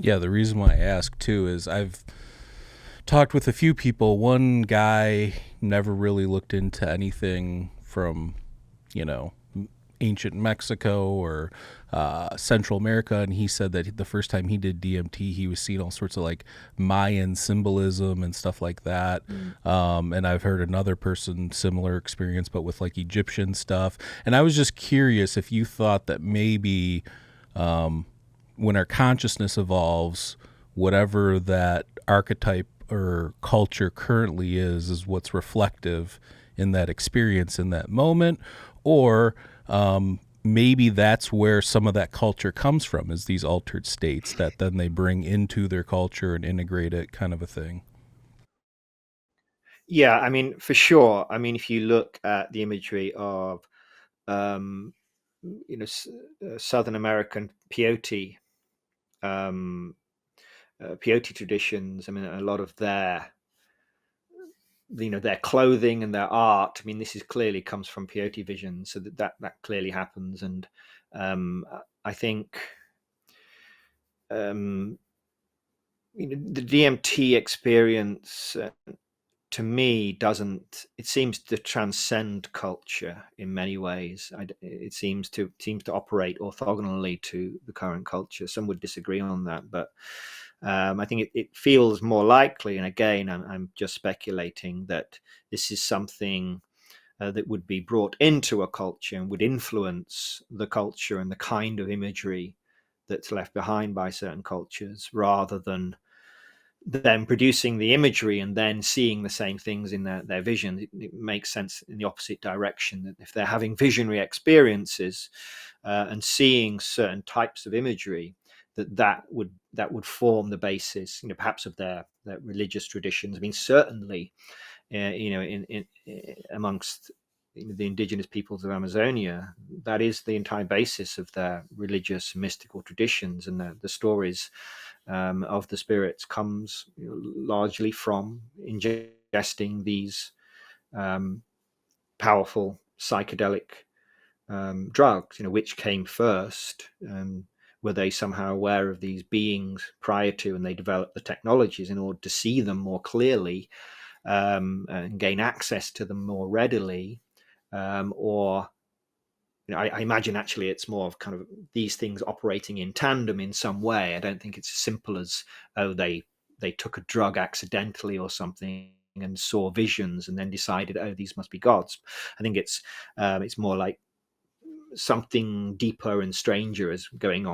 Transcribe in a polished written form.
Yeah, the reason why I ask too is I've talked with a few people. One guy never really looked into anything from, you know, ancient Mexico or Central America, and he said that the first time he did DMT, he was seeing all sorts of like Mayan symbolism and stuff like that. Mm. And I've heard another person similar experience, but with like Egyptian stuff. And I was just curious if you thought that maybe when our consciousness evolves, whatever that archetype or culture currently is what's reflective in that experience in that moment, or maybe that's where some of that culture comes from, is these altered states that then they bring into their culture and integrate it, kind of a thing. Yeah, I mean, for sure. I mean, if you look at the imagery of, um, Southern American peyote, um, peyote traditions, I mean, a lot of their clothing and their art. I mean, this is clearly comes from peyote vision, so that clearly happens. And I think um, the DMT experience, to me, doesn't, it seems to transcend culture in many ways. It seems to operate orthogonally to the current culture. Some would disagree on that, but I think it feels more likely, and again, I'm just speculating, that this is something that would be brought into a culture and would influence the culture and the kind of imagery that's left behind by certain cultures, rather than them producing the imagery and then seeing the same things in their vision. It makes sense in the opposite direction, that if they're having visionary experiences and seeing certain types of imagery, that would form the basis, perhaps of their religious traditions. I mean, certainly, in amongst the indigenous peoples of Amazonia, that is the entire basis of their religious mystical traditions, and the stories of the spirits comes largely from ingesting these um, powerful psychedelic drugs. Which came first? Were they somehow aware of these beings prior to, and they developed the technologies in order to see them more clearly, and gain access to them more readily? Or I imagine actually it's more of kind of these things operating in tandem in some way. I don't think it's as simple as, oh, they took a drug accidentally or something and saw visions and then decided, oh, these must be gods. I think it's more like something deeper and stranger is going on